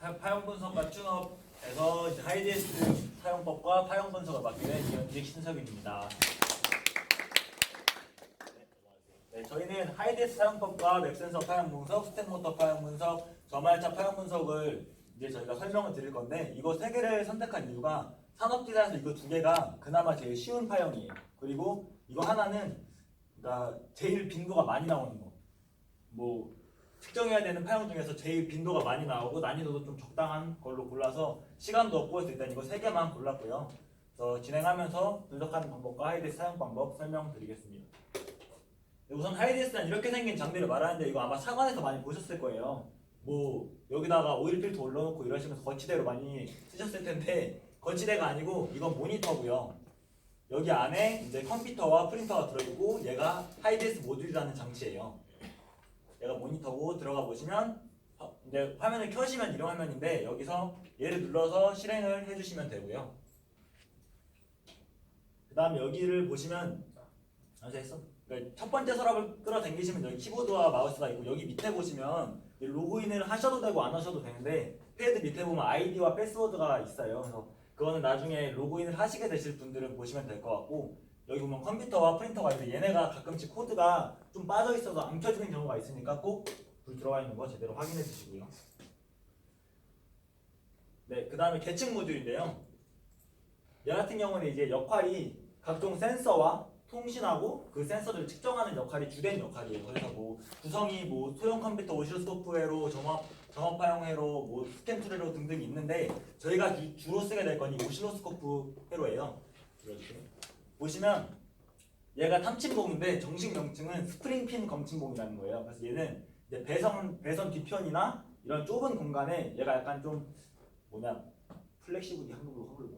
파형 분석과 튠업에서 이제 하이디에스 사용법과 파형 분석을 맡게 된 이현직 신석윤입니다. 네, 저희는 하이디에스 사용법과 웹센서 파형 분석, 스택모터 파형 분석, 저말차 파형 분석을 이제 저희가 설명을 드릴 건데, 이거 세 개를 선택한 이유가 산업디자인에서 이거 두 개가 그나마 제일 쉬운 파형이에요. 그리고 이거 하나는 그러니까 제일 빈도가 많이 나오는 거. 뭐 측정해야 되는 파형 중에서 제일 빈도가 많이 나오고 난이도도 좀 적당한 걸로 골라서 시간도 없고 해서 일단 이거 세 개만 골랐고요. 그래서 진행하면서 분석하는 방법과 하이디에스 사용 방법 설명드리겠습니다. 우선 하이디에스는 이렇게 생긴 장비를 말하는데 이거 아마 사관에서 많이 보셨을 거예요. 뭐 여기다가 오일 필터 올려놓고 이러시면서 거치대로 많이 쓰셨을 텐데, 거치대가 아니고 이건 모니터고요. 여기 안에 이제 컴퓨터와 프린터가 들어있고 얘가 하이디에스 모듈이라는 장치예요. 얘가 모니터고 들어가 보시면 이제 화면을 켜시면 이런 화면인데, 여기서 얘를 눌러서 실행을 해주시면 되고요. 그 다음에 여기를 보시면 했어? 그러니까 첫 번째 서랍을 끌어당기시면 여기 키보드와 마우스가 있고, 여기 밑에 보시면 로그인을 하셔도 되고 안 하셔도 되는데 패드 밑에 보면 아이디와 패스워드가 있어요. 그래서 그거는 나중에 로그인을 하시게 되실 분들은 보시면 될 것 같고, 여기 보면 컴퓨터와 프린터가 있는데 얘네가 가끔씩 코드가 좀 빠져 있어서 안 켜지는 경우가 있으니까 꼭 불 들어가 있는 거 제대로 확인해 주시고요. 네, 그 다음에 계층 모듈인데요. 얘 같은 경우는 이제 역할이 각종 센서와 통신하고 그 센서들을 측정하는 역할이 주된 역할이에요. 그래서 뭐 구성이 뭐 소형 컴퓨터 오실로스코프 회로, 정업파형 회로, 뭐 스캔 툴 회로 등등이 있는데, 저희가 주로 쓰게 될 건 이 오실로스코프 회로예요. 이렇게 보시면 얘가 탐침봉인데 정식 명칭은 스프링핀 검침봉이라는 거예요. 그래서 얘는 이제 배선 뒤편이나 이런 좁은 공간에 얘가 약간 좀 플렉시블이 한국어로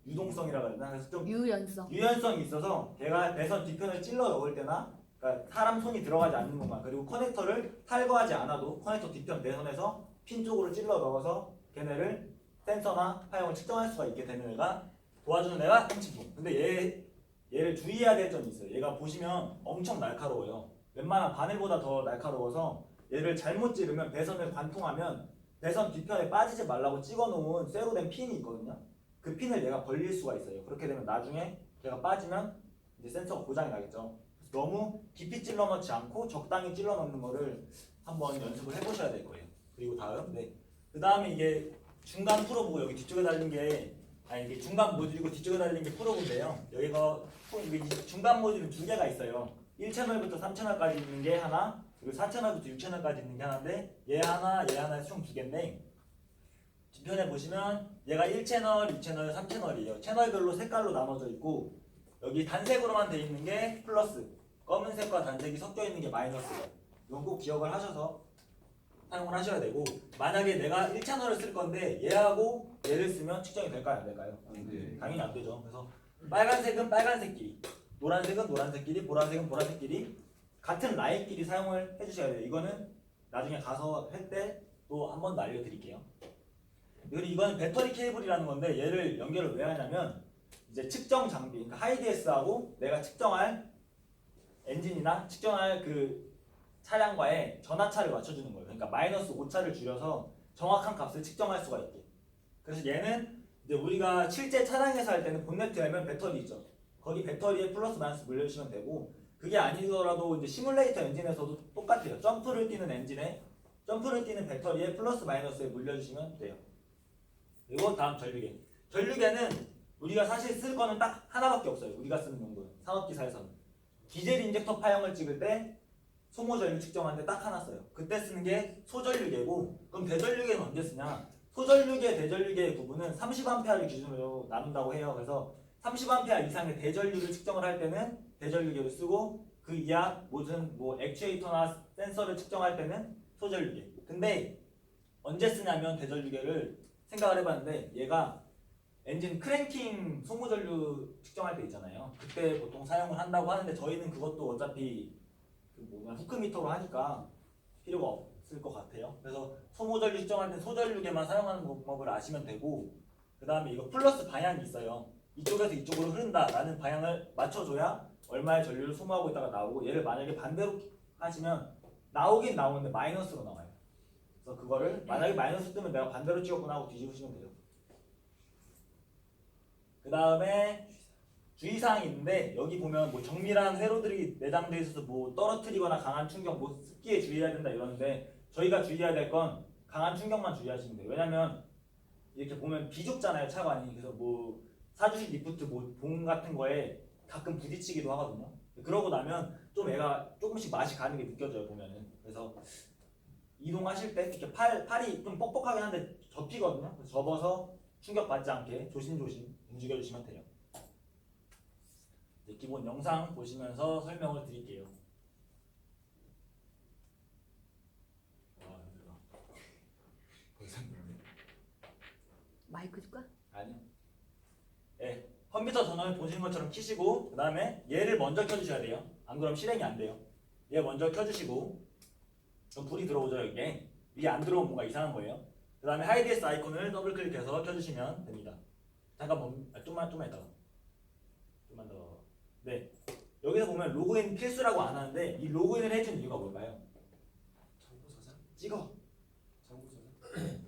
유동성이라고 해야 되나? 그래서 좀 유연성이 있어서 걔가 배선 뒤편을 찔러 넣을 때나, 그러니까 사람 손이 들어가지 않는 공간, 그리고 커넥터를 탈거하지 않아도 커넥터 뒤편 내선에서 핀 쪽으로 찔러 넣어서 걔네를 센서나 파형을 측정할 수가 있게 되는 애가 도와주는 애가 탐침봉. 근데 얘를 주의해야 될 점이 있어요. 얘가 보시면 엄청 날카로워요. 웬만한 바늘보다 더 날카로워서 얘를 잘못 찌르면, 배선을 관통하면 배선 뒤편에 빠지지 말라고 찍어놓은 쇠로 된 핀이 있거든요. 그 핀을 얘가 벌릴 수가 있어요. 그렇게 되면 나중에 얘가 빠지면 이제 센서가 고장이 나겠죠. 그래서 너무 깊이 찔러 넣지 않고 적당히 찔러 넣는 거를 한번 연습을 해보셔야 될 거예요. 그리고 다음, 그 다음에 이게 중간 프로브고, 여기 뒤쪽에 달린 게 이게 중간 모듈이고 뒤쪽에 달린 게 프로브인데요. 여기가 중간 모듈은 두 개가 있어요. 1채널부터 3채널까지 있는 게 하나, 그리고 4채널부터 6채널까지 있는 게 하나인데, 얘 하나에 총 두 개인데, 뒤편에 보시면 얘가 1채널, 2채널, 3채널이에요. 채널별로 색깔로 나눠져 있고, 여기 단색으로만 돼 있는 게 플러스, 검은색과 단색이 섞여 있는 게 마이너스예요. 이건 꼭 기억을 하셔서 사용을 하셔야 되고, 만약에 내가 1채널을 쓸 건데 얘하고 얘를 쓰면 측정이 될까요, 안 될까요? 네. 당연히 안 되죠. 그래서 빨간색은 빨간색끼리, 노란색은 노란색끼리, 보라색은 보라색끼리 같은 라인끼리 사용을 해주셔야 돼요. 이거는 나중에 가서 할 때 또 한 번 더 알려드릴게요. 그리고 이건 배터리 케이블이라는 건데, 얘를 연결을 왜 하냐면 이제 측정 장비, 그러니까 하이디에스하고 내가 측정할 엔진이나 측정할 그 차량과의 전하차를 맞춰주는 거예요. 그러니까 마이너스 5차를 줄여서 정확한 값을 측정할 수가 있게. 그래서 얘는 이제 우리가 실제 차량에서 할 때는 본네트 열면 배터리 있죠. 거기 배터리에 플러스 마이너스 물려주시면 되고, 그게 아니더라도 이제 시뮬레이터 엔진에서도 똑같아요. 점프를 뛰는 엔진에 점프를 뛰는 배터리에 플러스 마이너스에 물려주시면 돼요. 그리고 다음 전류계. 전류계는 우리가 사실 쓸 거는 딱 하나밖에 없어요. 우리가 쓰는 용도는 산업기사에서는 디젤 인젝터 파형을 찍을 때 소모 전류 측정하는데 딱 하나 써요. 그때 쓰는 게 소전류계고, 그럼 대전류계는 언제 쓰냐? 소전류계, 대전류계의 구분은 30A를 기준으로 나눈다고 해요. 그래서 30A 이상의 대전류를 측정을 할 때는 대전류계를 쓰고, 그 이하 무슨 액추에이터나 센서를 측정할 때는 소전류계. 근데 언제 쓰냐면 대전류계를 생각을 해봤는데, 얘가 엔진 크랭킹 소모전류 측정할 때 있잖아요. 그때 보통 사용을 한다고 하는데, 저희는 그것도 어차피 후크미터로 하니까 필요가 없을 것 같아요. 그래서 소모전류 측정할 때 소전류계만 사용하는 방법을 아시면 되고, 그 다음에 이거 플러스 방향이 있어요. 이쪽에서 이쪽으로 흐른다라는 방향을 맞춰줘야 얼마의 전류를 소모하고 있다가 나오고, 얘를 만약에 반대로 하시면 나오긴 나오는데 마이너스로 나와요. 그래서 그거를 만약에 마이너스 뜨면 내가 반대로 찍었구나 하고 뒤집으시면 돼요. 그 다음에 주의사항이 있는데 여기 보면 뭐 정밀한 회로들이 내장되어 있어서 뭐 떨어뜨리거나 강한 충격, 뭐 습기에 주의해야 된다 이러는데 저희가 주의해야 될 건 강한 충격만 주의하시면 돼요. 왜냐면 이렇게 보면 비좁잖아요 차관이. 그래서 뭐 사주식 리프트 뭐 봉 같은 거에 가끔 부딪히기도 하거든요. 그러고 나면 좀 애가 조금씩 맛이 가는 게 느껴져요 보면은. 그래서 이동하실 때 이렇게 팔이 좀 뻑뻑하긴 한데 접히거든요. 그래서 접어서 충격 받지 않게 조심조심 움직여 주시면 돼요. 이제 기본 영상 보시면서 설명을 드릴게요. 마이크 줄까? 아니요. 네, 컴퓨터 전원을 보시는 것처럼 켜시고 그 다음에 얘를 먼저 켜주셔야 돼요. 안 그러면 실행이 안 돼요. 얘 먼저 켜주시고 그럼 불이 들어오죠 여기에. 위에 안 들어오면 뭔가 이상한 거예요. 그 다음에 하이디에스 아이콘을 더블 클릭해서 켜주시면 됩니다. 잠깐 좀만 있다가 좀만 더. 네, 여기서 보면 로그인 필수라고 안 하는데 이 로그인을 해준 이유가 뭘까요? 정보 저장? 찍어. 정보 저장?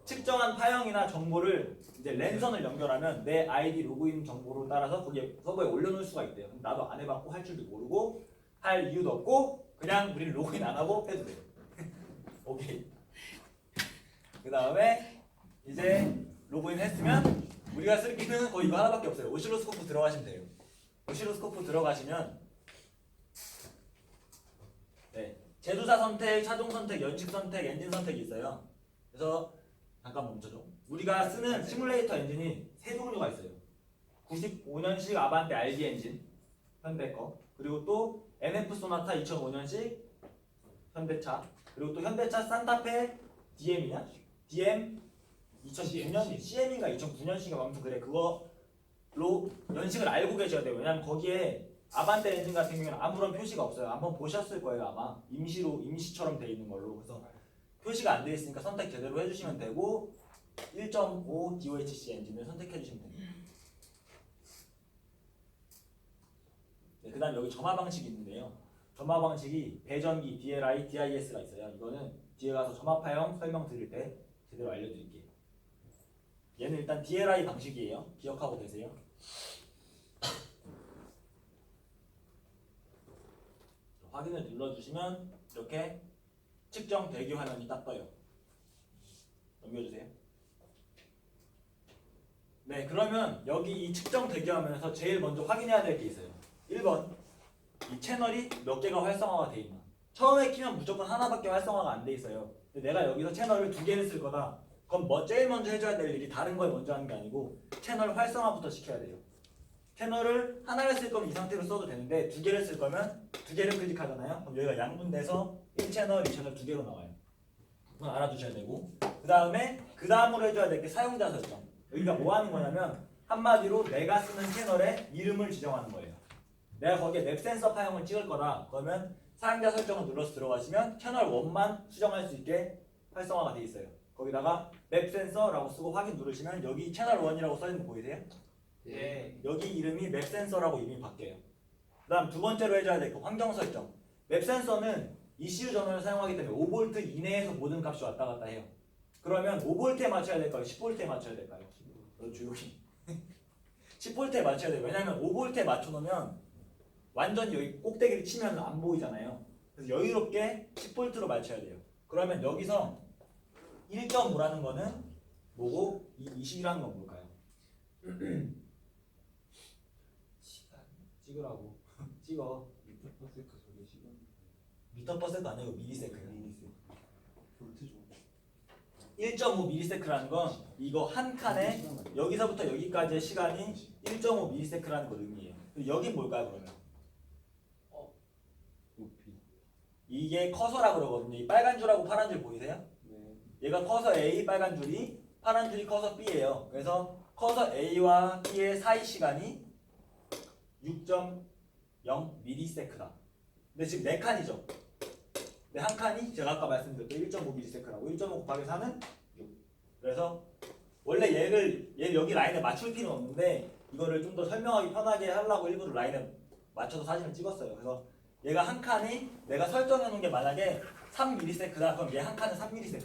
특정한 파형이나 정보를 이제 랜선을 연결하면 내 아이디 로그인 정보를 따라서 거기에 서버에 올려놓을 수가 있대요. 근데 나도 안 해봤고 할 줄도 모르고 할 이유도 없고 그냥 우리는 로그인 안 하고 해도 돼요. 오케이. 그 다음에 이제 로그인 했으면 우리가 쓸 기능은 거의 이거 하나밖에 없어요. 오실로스코프 들어가시면 돼요. 오실로스코프 들어가시면 네, 제조사 선택, 차종 선택, 연식 선택, 엔진 선택이 있어요. 그래서 잠깐 멈춰줘. 우리가 쓰는 시뮬레이터 엔진이 세 종류가 있어요. 95년식 아반떼 RD 엔진 현대 거, 그리고 또 NF 소나타 2005년식 현대차, 그리고 또 현대차 산타페 DM이냐? DM 2009년 CM인가 2009년식인가 아무튼 그래. 그거로 연식을 알고 계셔야 돼요. 왜냐면 거기에 아반떼 엔진 같은 경우는 아무런 표시가 없어요. 한번 보셨을 거예요 아마. 임시처럼 돼 있는 걸로. 그래서 표시가 안 돼 있으니까 선택 제대로 해주시면 되고 1.5 DOHC 엔진을 선택해 주시면 됩니다. 네, 그 다음 여기 점화 방식이 있는데요. 점화 방식이 배전기, DLI, DIS가 있어요. 이거는 뒤에 가서 점화파형 설명 드릴 때 제대로 알려드릴게요. 얘는 일단 DLI 방식이에요. 기억하고 계세요? 확인을 눌러주시면 이렇게 측정 대기 화면이 딱 떠요. 넘겨주세요. 네, 그러면 여기 이 측정 대기 화면에서 제일 먼저 확인해야 될 게 있어요. 1번, 이 채널이 몇 개가 활성화가 돼 있나. 처음에 키면 무조건 하나밖에 활성화가 안 돼 있어요. 근데 내가 여기서 채널을 2개를 쓸 거다. 그럼 뭐 제일 먼저 해줘야 될 일이 다른 걸 먼저 하는 게 아니고 채널 활성화부터 시켜야 돼요. 채널을 하나를 쓸 거면 이 상태로 써도 되는데 2개를 쓸 거면 2개를 클릭하잖아요. 그럼 여기가 양분돼서 1채널, 2채널 2개로 나와요. 그건 알아두셔야 되고, 그 다음으로 해줘야 될 게 사용자 설정. 여기가 뭐 하는 거냐면 한마디로 내가 쓰는 채널에 이름을 지정하는 거예요. 내가 거기에 맵 센서 파형을 찍을 거다. 그러면 사용자 설정을 눌러서 들어가시면 채널 1만 수정할 수 있게 활성화가 돼 있어요. 거기다가 맵 센서라고 쓰고 확인 누르시면 여기 채널 1이라고 써 있는 거 보이세요? 예. 여기 이름이 맵 센서라고 이름이 바뀌어요. 그 다음 두 번째로 해줘야 될 거 환경 설정. 맵 센서는 ECU 전원을 사용하기 때문에 5V 이내에서 모든 값이 왔다 갔다 해요. 그러면 5V에 맞춰야 될까요? 10V에 맞춰야 될까요? 조용히 10V에 맞춰야 돼요. 왜냐면 5V에 맞춰놓으면 완전히 여기 꼭대기를 치면 안 보이잖아요. 그래서 여유롭게 10V로 맞춰야 돼요. 그러면 여기서 1.5라는 거는 뭐고 이 20이라는 건 뭘까요? 시간. 찍으라고. 찍어. 미터퍼세크 저게 시간. 미터 퍼센트 아니고 미리세컨. 볼트 좀. 1.5 미리세크라는 건 이거 한 칸에 여기서부터 여기까지의 시간이 1.5 미리세크라는 걸 의미해요. 여긴 뭘까요 그러면? 높이. 이게 커서라고 그러거든요. 이 빨간 줄하고 파란 줄 보이세요? 네. 얘가 커서 A, 빨간 줄이, 파란 줄이 커서 B예요. 그래서 커서 A와 B의 사이 시간이 6.0 미리세크다. 근데 지금 4칸이죠. 근데 한 칸이 제가 아까 말씀드렸던 1.5 미리세크라고. 1.5 곱하기 4는 6. 그래서 원래 얘를 여기 라인에 맞출 필요는 없는데 이거를 좀 더 설명하기 편하게 하려고 일부러 라인에 맞춰서 사진을 찍었어요. 그래서 얘가 한 칸이 내가 설정해 놓은 게 만약에 3ms다. 그럼 얘 한 칸은 3ms예요.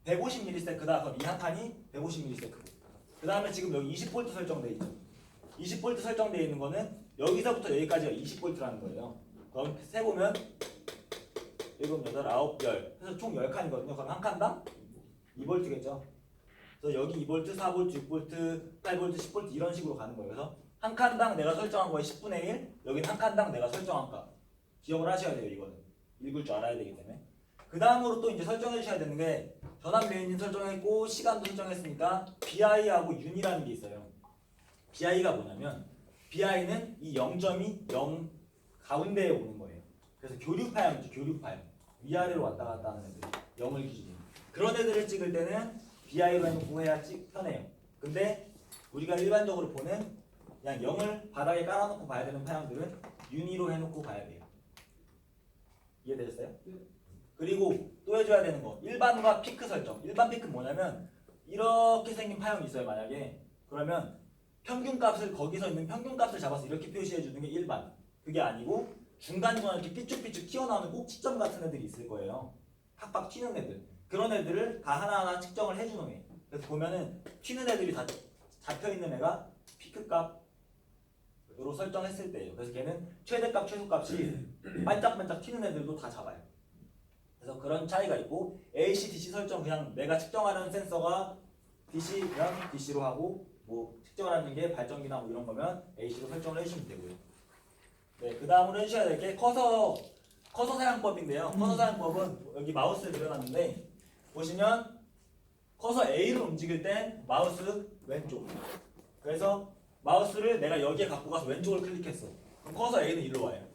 150ms다. 그럼 이 한 칸이 150ms고. 그 다음에 지금 여기 20V 설정돼 있죠. 20V 설정돼 있는 거는 여기서부터 여기까지가 20V라는 거예요. 그럼 세보면 7, 8, 9, 10. 그래서 총 10칸이거든요. 그럼 한 칸당 2V겠죠. 그래서 여기 2V, 4V, 6V, 8V, 10V 이런 식으로 가는 거예요. 그래서 한 칸당 내가 설정한 거에 10분의 1, 여기는 한 칸당 내가 설정한 값. 기억을 하셔야 돼요. 이거는 읽을 줄 알아야 되기 때문에. 그 다음으로 또 이제 설정해 주셔야 되는 게 전압 메인진 설정했고 시간도 설정했으니까 BI하고 윤이라는 게 있어요. BI가 뭐냐면 BI는 이 0점이 0 가운데에 오는 거예요. 그래서 교류파형이죠. 교류파형. 위아래로 왔다 갔다 하는 애들. 0을 기준으로. 그런 애들을 찍을 때는 BI로 해놓고 해야 편해요. 근데 우리가 일반적으로 보는 그냥 0을 바닥에 깔아놓고 봐야 되는 파형들은 윤희로 해놓고 봐야 돼요. 이해되셨어요? 네. 그리고 또 해줘야 되는 거 일반과 피크 설정. 일반 피크 뭐냐면 이렇게 생긴 파형이 있어요. 만약에 그러면 평균값을 거기서 있는 평균값을 잡아서 이렇게 표시해 주는 게 일반. 그게 아니고 중간중간 이렇게 삐쭉삐쭉 튀어나오는 꼭지점 같은 애들이 있을 거예요. 팍팍 튀는 애들. 그런 애들을 다 하나하나 측정을 해주는 애. 그래서 보면은 튀는 애들이 다 잡혀 있는 애가 피크값으로 설정했을 때예요. 그래서 걔는 최대값, 최소값이 반짝반짝 튀는 애들도 다 잡아요. 그래서 그런 차이가 있고 AC, DC 설정 그냥 내가 측정하는 센서가 DC면 DC로 하고 뭐 측정하는 게 발전기나 뭐 이런 거면 AC로 설정을 해주시면 되고요. 네, 그 다음으로 해주셔야 될 게 커서 사용법인데요. 커서 사용법은 여기 마우스를 그려놨는데 보시면 커서 A를 움직일 땐 마우스 왼쪽. 그래서 마우스를 내가 여기에 갖고 가서 왼쪽을 클릭했어. 그럼 커서 A는 일로 와요.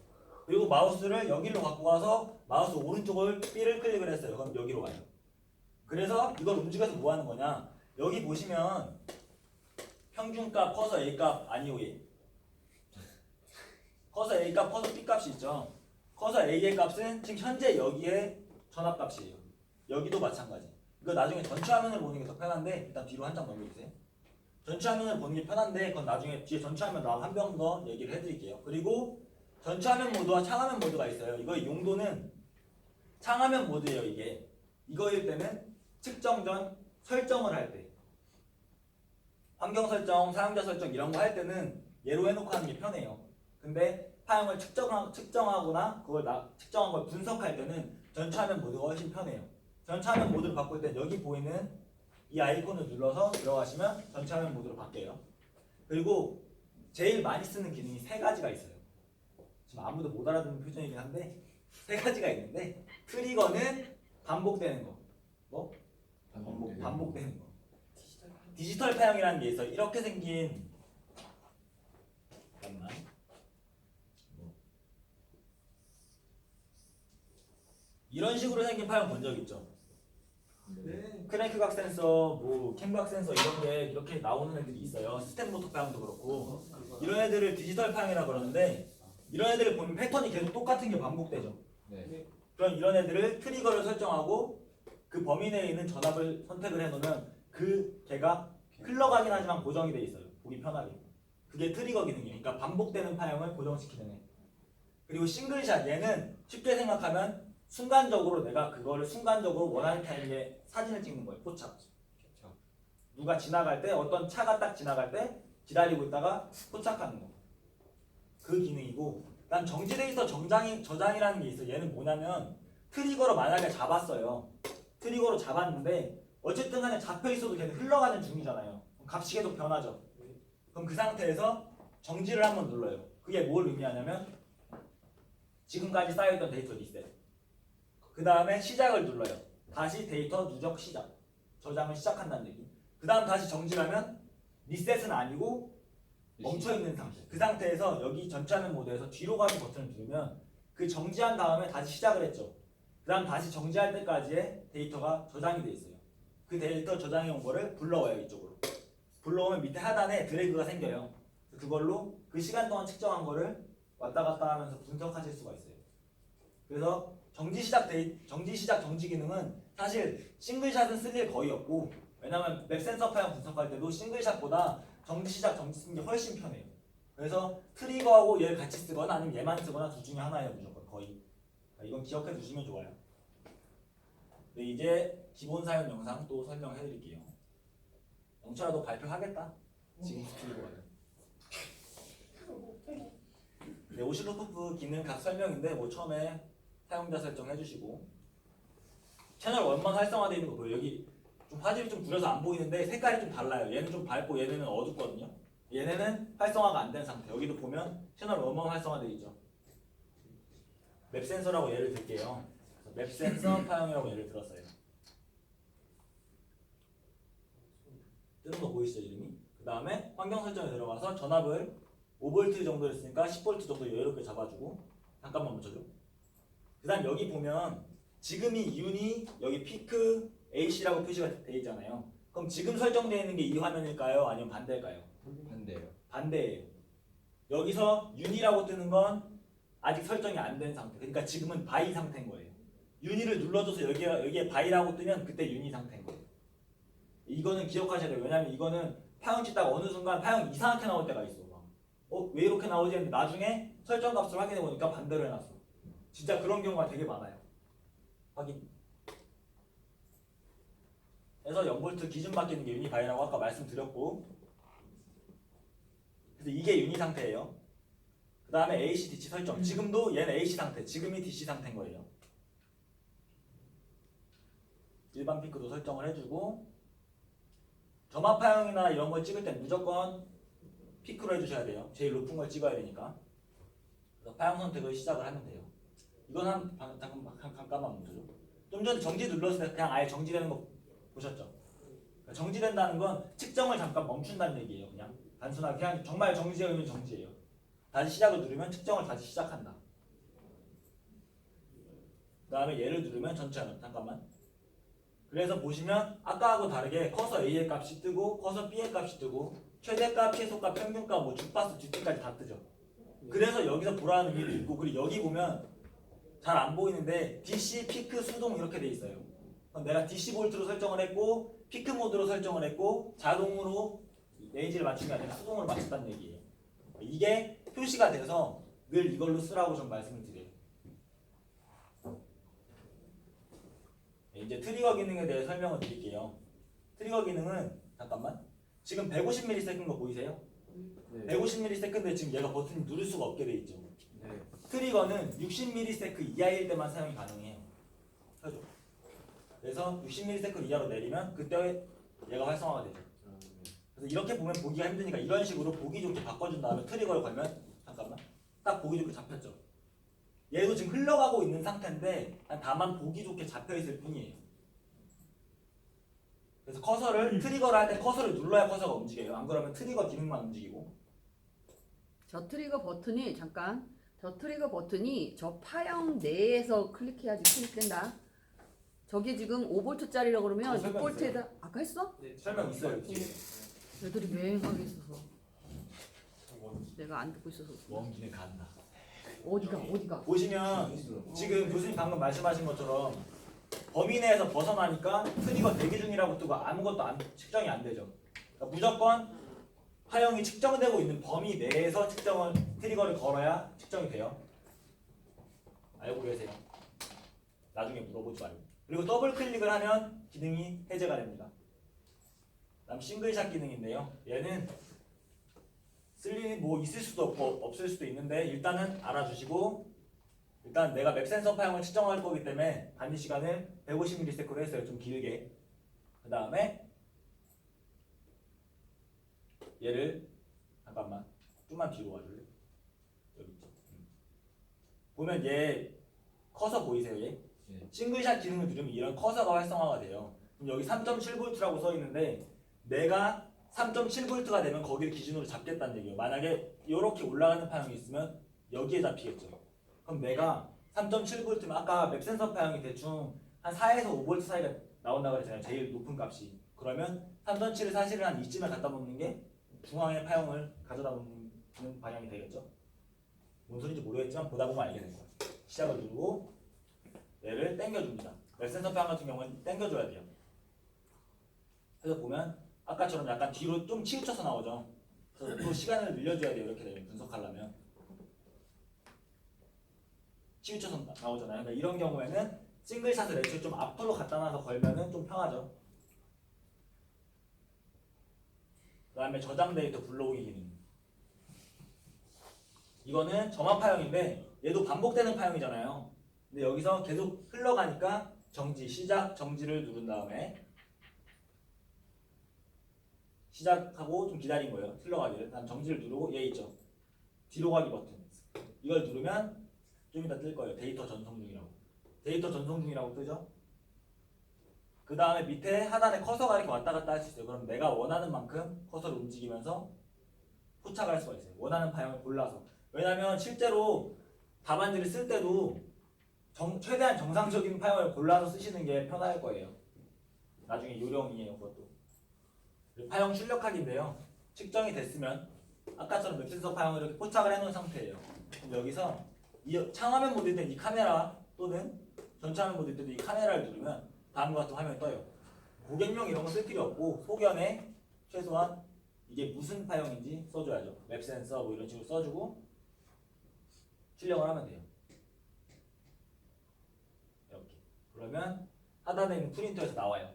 그리고 마우스를 여기로 갖고 가서 마우스 오른쪽을 B를 클릭을 했어요. 그럼 여기로 와요. 그래서 이걸 움직여서 뭐 하는 거냐? 여기 보시면 평균값, 커서 A값 아니오 얘. 커서 A값, 커서 B값이 있죠. 커서 A의 값은 지금 현재 여기에 전압값이에요. 여기도 마찬가지. 이거 나중에 전체 화면을 보는 게 더 편한데 일단 뒤로 한 장 넘겨주세요. 전체 화면을 보는 게 편한데 그건 나중에 뒤에 전체 화면 나와 한 번 더 얘기를 해드릴게요. 그리고 전체 화면 모드와 창화면 모드가 있어요. 이거의 용도는 창화면 모드예요. 이게 이거일 때는 측정 전 설정을 할 때 환경 설정, 사용자 설정 이런 거 할 때는 얘로 해놓고 하는 게 편해요. 근데 파형을 측정하거나 그걸 측정한 걸 분석할 때는 전체 화면 모드가 훨씬 편해요. 전체 화면 모드를 바꿀 때 여기 보이는 이 아이콘을 눌러서 들어가시면 전체 화면 모드로 바뀌어요. 그리고 제일 많이 쓰는 기능이 세 가지가 있어요. 지금 아무도 못 알아듣는 표정이긴 한데 세 가지가 있는데 트리거는 반복되는 거. 뭐? 반복되는 거. 디지털 파형이라는 게 있어요. 이렇게 생긴 잠깐만. 이런 식으로 생긴 파형 본 적 있죠? 네. 크랭크 각 센서, 뭐 캠 각 센서 이런 게 이렇게 나오는 애들이 있어요. 스텝 모터 파형도 그렇고 이런 애들을 디지털 파형이라 그러는데 이런 애들을 보면 패턴이 계속 똑같은 게 반복되죠. 네. 그럼 이런 애들을 트리거를 설정하고 그 범위 내에 있는 전압을 선택을 해놓으면 그 걔가 흘러가긴 하지만 고정이 돼 있어요. 보기 편하게. 그게 트리거 기능이에요. 그러니까 반복되는 파형을 고정시키는 애. 그리고 싱글샷 얘는 쉽게 생각하면 순간적으로 내가 그거를 순간적으로 원하는 타이밍에 사진을 찍는 거예요. 포착. 누가 지나갈 때 어떤 차가 딱 지나갈 때 기다리고 있다가 포착하는 거. 그 기능이고 그다음 정지 데이터 저장이라는 게 있어요. 얘는 뭐냐면 트리거로 만약에 잡았어요. 트리거로 잡았는데 어쨌든 간에 잡혀 있어도 걔는 흘러가는 중이잖아요. 그럼 값이 계속 변하죠. 그럼 그 상태에서 정지를 한번 눌러요. 그게 뭘 의미하냐면 지금까지 쌓여있던 데이터 리셋. 그 다음에 시작을 눌러요. 다시 데이터 누적 시작. 저장을 시작한다는 얘기. 그 다음 다시 정지하면 리셋은 아니고 멈춰있는 상태. 그 상태에서 여기 전체화면 모드에서 뒤로 가기 버튼을 누르면 그 정지한 다음에 다시 시작을 했죠. 그 다음 다시 정지할 때까지의 데이터가 저장이 돼 있어요. 그 데이터 저장해 온 거를 불러와요. 이쪽으로. 불러오면 밑에 하단에 드래그가 생겨요. 그걸로 그 시간 동안 측정한 거를 왔다 갔다 하면서 분석하실 수가 있어요. 그래서 정지 시작 정지 기능은 사실 싱글샷은 쓸 일 거의 없고 왜냐면 맵 센서 파형 분석할 때도 싱글샷보다 정지 시작 정지 쓰는 게 훨씬 편해요. 그래서 트리거하고 얘를 같이 쓰거나 아니면 얘만 쓰거나 둘 중에 하나예요. 무조건 거의. 이건 기억해 두시면 좋아요. 네, 이제 기본 사용 영상 또 설명해 드릴게요. 영철아도 발표하겠다. 지금 들고 와요. 네, 오실로스코프 기능 각 설명인데 뭐 처음에 사용자 설정 해주시고 채널 원만 활성화되어 있는 거 보여요. 여기 좀 화질이 좀 구려서 안 보이는데 색깔이 좀 달라요. 얘는 좀 밝고 얘네는 어둡거든요. 얘네는 활성화가 안 된 상태. 여기도 보면 채널 원만 활성화되어 있죠. 맵 센서라고 예를 들게요. 맵 센서 파형이라고 예를 들었어요. 뜨는 거 보이시죠 이름이? 그 다음에 환경 설정에 들어가서 전압을 5V 정도 했으니까 10V 정도 여유롭게 잡아주고 잠깐만 멈춰줘. 그 다음 여기 보면 지금이 윤이 여기 피크 AC라고 표시가 되어 있잖아요. 그럼 지금 설정되어 있는 게 이 화면일까요? 아니면 반대일까요? 반대요. 반대예요. 여기서 윤이라고 뜨는 건 아직 설정이 안 된 상태. 그러니까 지금은 바이 상태인 거예요. 윤이를 눌러줘서 여기에 바이라고 뜨면 그때 윤이 상태인 거예요. 이거는 기억하셔야 돼요. 왜냐면 이거는 파형 찍다가 어느 순간 파형 이상하게 나올 때가 있어. 왜 이렇게 나오지 했는데 나중에 설정 값을 확인해 보니까 반대로 해놨어. 진짜 그런 경우가 되게 많아요. 확인. 그래서 0V 기준 바뀌는 게 유니 바이라고 아까 말씀드렸고, 그래서 이게 유니 상태예요. 그 다음에 AC, DC 설정. 지금도 얘는 AC 상태, 지금이 DC 상태인 거예요. 일반 피크도 설정을 해주고, 점화 파형이나 이런 걸 찍을 땐 무조건 피크로 해주셔야 돼요. 제일 높은 걸 찍어야 되니까. 그래서 파형 선택을 시작을 하면 돼요. 이건 잠깐만 멈춰줘. 좀 전에 정지 눌렀을 때 그냥 아예 정지되는 거 보셨죠? 그러니까 정지된다는 건 측정을 잠깐 멈춘다는 얘기예요. 그냥 단순하게 그냥 정말 정지되면 정지예요. 다시 시작을 누르면 측정을 다시 시작한다. 그 다음에 얘를 누르면 전체 잠깐만. 그래서 보시면 아까하고 다르게 커서 A의 값이 뜨고 커서 B의 값이 뜨고 최대값, 최소값, 평균값, 뭐 주파수, 뒷뒤까지 다 뜨죠. 그래서 여기서 보라는 의미도 있고, 그리고 여기 보면 잘 안 보이는데 DC, 피크, 수동 이렇게 돼 있어요. 그럼 내가 DC 볼트로 설정을 했고 피크 모드로 설정을 했고 자동으로 레인지를 맞춘 게 아니라 수동으로 맞췄다는 얘기예요. 이게 표시가 돼서 늘 이걸로 쓰라고 좀 말씀을 드려요. 이제 트리거 기능에 대해 설명을 드릴게요. 트리거 기능은 잠깐만 지금 150ms 거 보이세요? 네. 150ms 지금 얘가 버튼이 누를 수가 없게 돼 있죠. 네. 트리거는 60ms 이하일 때만 사용이 가능해요. 그죠? 그래서 60ms 이하로 내리면 그때 얘가 활성화가 되죠. 그래서 이렇게 보면 보기가 힘드니까 이런 식으로 보기 좋게 바꿔준 다음에 트리거를 걸면 잠깐만 딱 보기 좋게 잡혔죠. 얘도 지금 흘러가고 있는 상태인데 다만 보기 좋게 잡혀있을 뿐이에요. 그래서 커서를 트리거를 할 때 커서를 눌러야 커서가 움직여요. 안 그러면 트리거 기능만 움직이고. 저 트리거 버튼이 잠깐 저 트리거 버튼이 저 파형 내에서 클릭해야지 클릭된다. 저게 지금 5V짜리라고 그러면 설명 6V에다 아까 했어? 네, 설명 있어요. 뒤에. 애들이 맹하게 있어서 내가 안 듣고 있어서 원 기능 간다. 어디가 보시면 지금 교수님 방금 말씀하신 것처럼 범위 내에서 벗어나니까 트리거 대기 중이라고 뜨고 아무것도 측정이 안 되죠. 그러니까 무조건 파형이 측정되고 있는 범위 내에서 트리거를 걸어야 측정이 돼요. 알고 계세요? 나중에 물어보지 말고. 그리고 더블 클릭을 하면 기능이 해제가 됩니다. 다음 싱글샷 기능인데요. 얘는 쓸 일이 뭐 있을 수도 없고 없을 수도 있는데 일단은 알아주시고, 일단 내가 맵 센서 파형을 측정할 거기 때문에 단위 시간을 150ms로 했어요. 좀 길게. 그 다음에 얘를 잠깐만 좀만 뒤로 와줄래? 여기 있죠. 보면 얘 커서 보이세요? 얘? 네. 싱글샷 기능을 누르면 이런 커서가 활성화가 돼요. 그럼 여기 3.7V라고 써 있는데 내가 3.7V가 되면 거기를 기준으로 잡겠다는 얘기예요. 만약에 이렇게 올라가는 파형이 있으면 여기에 잡히겠죠. 그럼 내가 3.7V면 아까 맵 센서 파형이 대충 한 4에서 5V 사이가 나온다고 그랬잖아요. 제일 높은 값이. 그러면 3.7을 사실은 한 이쯤에 갖다 놓는 게 중앙의 파형을 가져다 놓는 방향이 되겠죠. 뭔 소리인지 모르겠지만 보다 보면 알게 될 거예요. 시작을 누르고 얘를 당겨줍니다. 맵 센서 파형 같은 경우는 당겨줘야 돼요. 그래서 보면 아까처럼 약간 뒤로 좀 치우쳐서 나오죠. 그래서 또 시간을 늘려줘야 돼요. 이렇게 되면 분석하려면 치우쳐서 나오잖아요. 그러니까 이런 경우에는 싱글샷을 애초에 좀 앞으로 갖다 놔서 걸면은 좀 편하죠. 그 다음에 저장 데이터 불러오기 기능. 이거는 점화 파형인데 얘도 반복되는 파형이잖아요. 근데 여기서 계속 흘러가니까 정지, 시작, 정지를 누른 다음에 시작하고 좀 기다린 거예요. 흘러가기를. 다음 정지를 누르고 얘 있죠. 뒤로 가기 버튼. 이걸 누르면 좀 이따 뜰 거예요. 데이터 전송 중이라고. 데이터 전송 중이라고 뜨죠. 그 다음에 밑에 하단에 커서가 이렇게 왔다 갔다 할 수 있어요. 그럼 내가 원하는 만큼 커서를 움직이면서 포착할 수가 있어요. 원하는 파형을 골라서. 왜냐면 실제로 답안지를 쓸 때도 최대한 정상적인 파형을 골라서 쓰시는 게 편할 거예요. 나중에 요령이에요. 그것도. 파형 출력하기인데요. 측정이 됐으면 아까처럼 웹센서 파형을 이렇게 포착을 해놓은 상태예요. 그럼 여기서 이 창화면 모드일 땐 이 카메라 또는 전차면 모드일 때도 이 카메라를 누르면 다음과 같은 화면이 떠요. 고객용 이런 거 쓸 필요 없고 소견에 최소한 이게 무슨 파형인지 써줘야죠. 웹센서 뭐 이런 식으로 써주고 출력을 하면 돼요. 이렇게. 그러면 하단에 있는 프린터에서 나와요.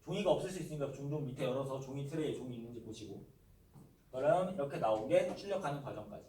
종이가 없을 수 있으니까 종종 밑에 열어서 종이 트레이에 종이 있는지 보시고 그럼 이렇게 나오게 출력하는 과정까지.